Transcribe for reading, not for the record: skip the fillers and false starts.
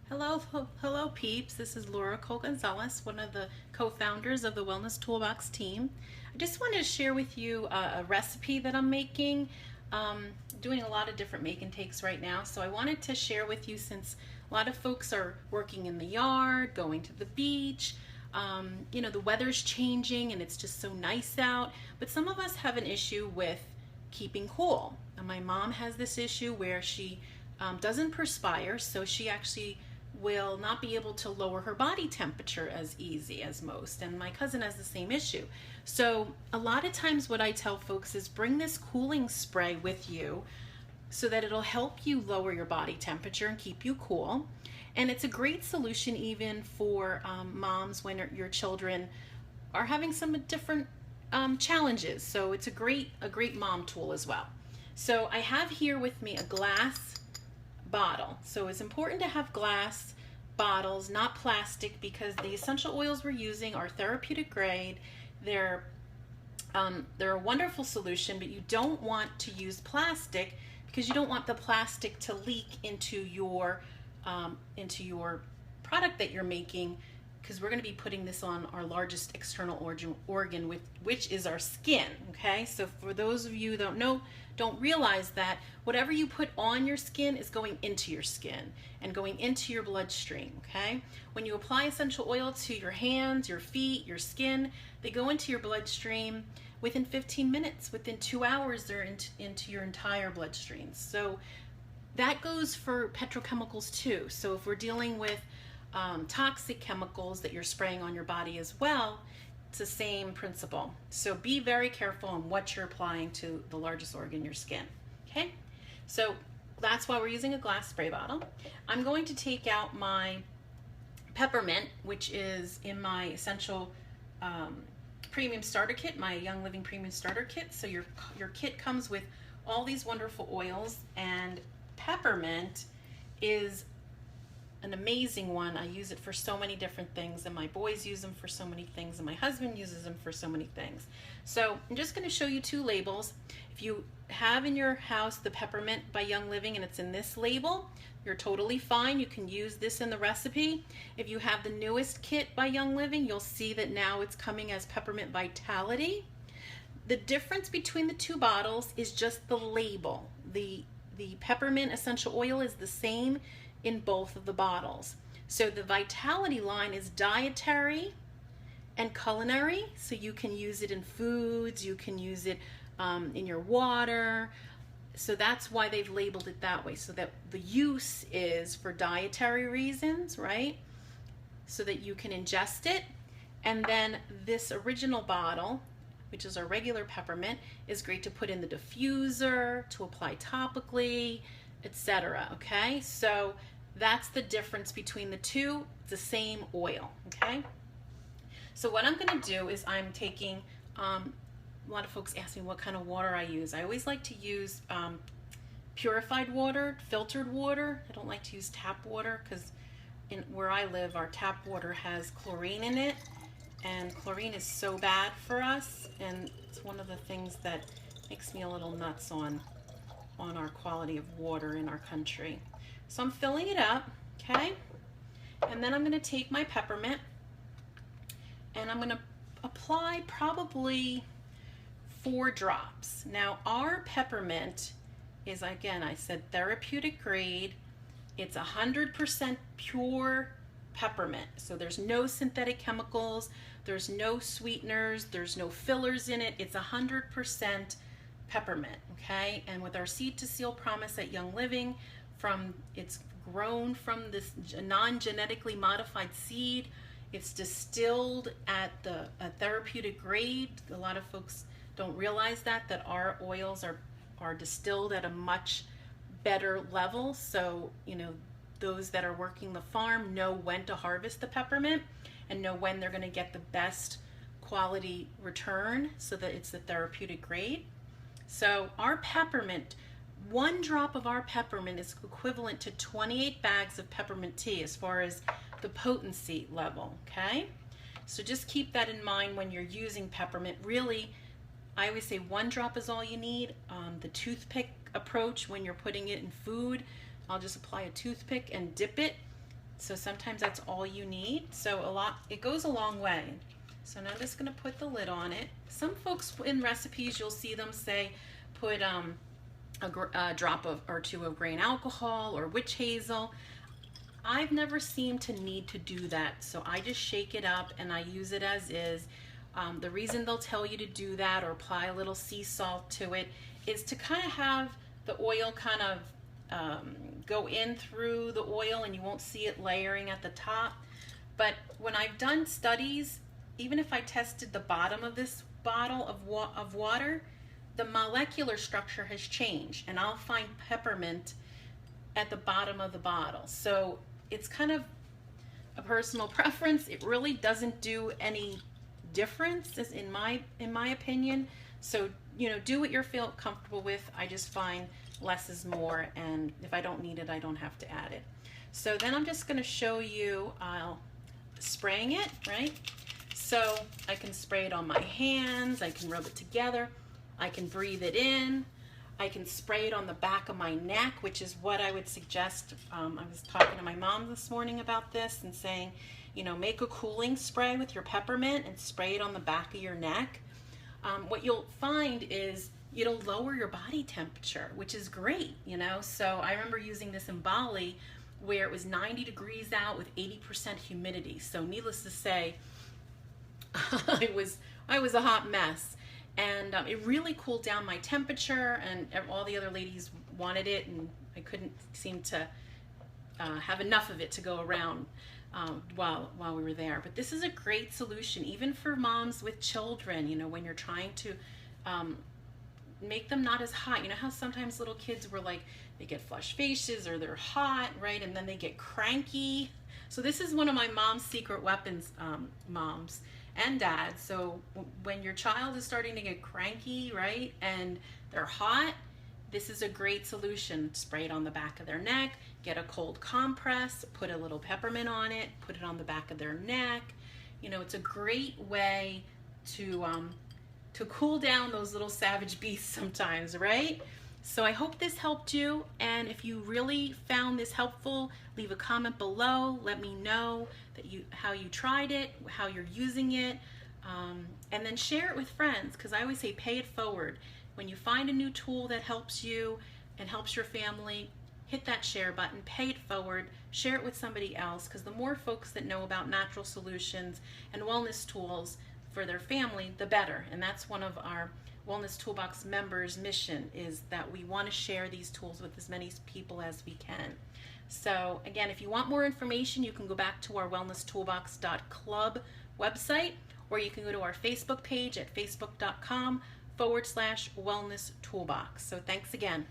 Hello peeps. This is Laura Cole Gonzalez, one of the co-founders of the Wellness Toolbox team. I just wanted to share with you a recipe that I'm making. Doing a lot of different make and takes right now, so I wanted to share with you since a lot of folks are working in the yard, going to the beach. The weather's changing and it's just so nice out, but some of us have an issue with keeping cool. And my mom has this issue where she doesn't perspire, so she actually will not be able to lower her body temperature as easy as most. And my cousin has the same issue. So a lot of times what I tell folks is bring this cooling spray with you so that it'll help you lower your body temperature and keep you cool. And it's a great solution even for moms when your children are having some different challenges. So it's a great mom tool as well. So I have here with me a glass bottle. So it's important to have glass bottles, not plastic, because the essential oils we're using are therapeutic grade. They're a wonderful solution, but you don't want to use plastic because you don't want the plastic to leak into your product that you're making, because we're going to be putting this on our largest external organ, which is our skin. Okay, so for those of you that don't realize that whatever you put on your skin is going into your skin and going into your bloodstream. Okay, when you apply essential oil to your hands, your feet, your skin, they go into your bloodstream within 15 minutes. Within 2 hours, they're into your entire bloodstream. So that goes for petrochemicals too. So if we're dealing with toxic chemicals that you're spraying on your body as well, it's the same principle. So be very careful on what you're applying to the largest organ, your skin. Okay, so that's why we're using a glass spray bottle. I'm going to take out my peppermint, which is in my essential premium starter kit, my Young Living premium starter kit. So your kit comes with all these wonderful oils, and peppermint is an amazing one. I use it for so many different things, and my boys use them for so many things, and my husband uses them for so many things. So I'm just going to show you two labels. If you have in your house the peppermint by Young Living and it's in this label, you're totally fine. You can use this in the recipe. If you have the newest kit by Young Living, you'll see that now it's coming as Peppermint Vitality. The difference between the two bottles is just the label. The peppermint essential oil is the same in both of the bottles. So the Vitality line is dietary and culinary, so you can use it in foods, you can use it in your water. So that's why they've labeled it that way, so that the use is for dietary reasons, right? So that you can ingest it. And then this original bottle, which is our regular peppermint, is great to put in the diffuser, to apply topically, etc. Okay, so that's the difference between the two. It's the same oil. Okay, so what I'm going to do is I'm taking a lot of folks ask me what kind of water I use. I always like to use purified water, filtered water. I don't like to use tap water because where I live, our tap water has chlorine in it, and chlorine is so bad for us, and it's one of the things that makes me a little nuts on our quality of water in our country. So I'm filling it up, okay? And then I'm going to take my peppermint and I'm going to apply probably 4 drops. Now our peppermint is, again, I said therapeutic grade. It's 100% pure peppermint. So there's no synthetic chemicals, there's no sweeteners, there's no fillers in it. It's 100% peppermint, okay? And with our seed to seal promise at Young Living, it's grown from this non-genetically modified seed. It's distilled at a therapeutic grade. A lot of folks don't realize that our oils are distilled at a much better level. So, those that are working the farm know when to harvest the peppermint and know when they're going to get the best quality return, so that it's the therapeutic grade. So our peppermint, 1 drop of our peppermint is equivalent to 28 bags of peppermint tea as far as the potency level, okay? So just keep that in mind when you're using peppermint. Really, I always say 1 drop is all you need. The toothpick approach, when you're putting it in food, I'll just apply a toothpick and dip it So sometimes that's all you need. So it goes a long way. So now I'm just going to put the lid on it. Some folks in recipes, you'll see them say put a drop or two of grain alcohol or witch hazel. I've never seemed to need to do that, so I just shake it up and I use it as is. The reason they'll tell you to do that or apply a little sea salt to it is to kind of have the oil kind of go in through the oil and you won't see it layering at the top. But when I've done studies, even if I tested the bottom of this bottle of water, the molecular structure has changed, and I'll find peppermint at the bottom of the bottle. So it's kind of a personal preference. It really doesn't do any difference, in my opinion. So, you know, do what you feel comfortable with. I just find less is more, and if I don't need it, I don't have to add it. So then I'm just going to show you spraying it, right? So I can spray it on my hands, I can rub it together, I can breathe it in, I can spray it on the back of my neck, which is what I would suggest. I was talking to my mom this morning about this and saying, you know, make a cooling spray with your peppermint and spray it on the back of your neck. What you'll find is it'll lower your body temperature, which is great, you know. So I remember using this in Bali where it was 90 degrees out with 80% humidity. So needless to say, I was a hot mess, and it really cooled down my temperature, and all the other ladies wanted it, and I couldn't seem to have enough of it to go around while we were there. But this is a great solution, even for moms with children, you know, when you're trying to make them not as hot. You know how sometimes little kids were like, they get flushed faces or they're hot, right? And then they get cranky. So this is one of my mom's secret weapons, moms and dads. So when your child is starting to get cranky, right, and they're hot, this is a great solution. Spray it on the back of their neck, get a cold compress, put a little peppermint on it, put it on the back of their neck. You know, it's a great way to cool down those little savage beasts sometimes, right? So I hope this helped you, and if you really found this helpful, leave a comment below. Let me know that how you tried it, how you're using it, and then share it with friends, because I always say pay it forward. When you find a new tool that helps you and helps your family, hit that share button, pay it forward, share it with somebody else, because the more folks that know about natural solutions and wellness tools for their family, the better. And that's one of our Wellness Toolbox members' mission, is that we want to share these tools with as many people as we can. So again, if you want more information, you can go back to our wellnesstoolbox.club website, or you can go to our Facebook page at facebook.com/wellness toolbox. So thanks again.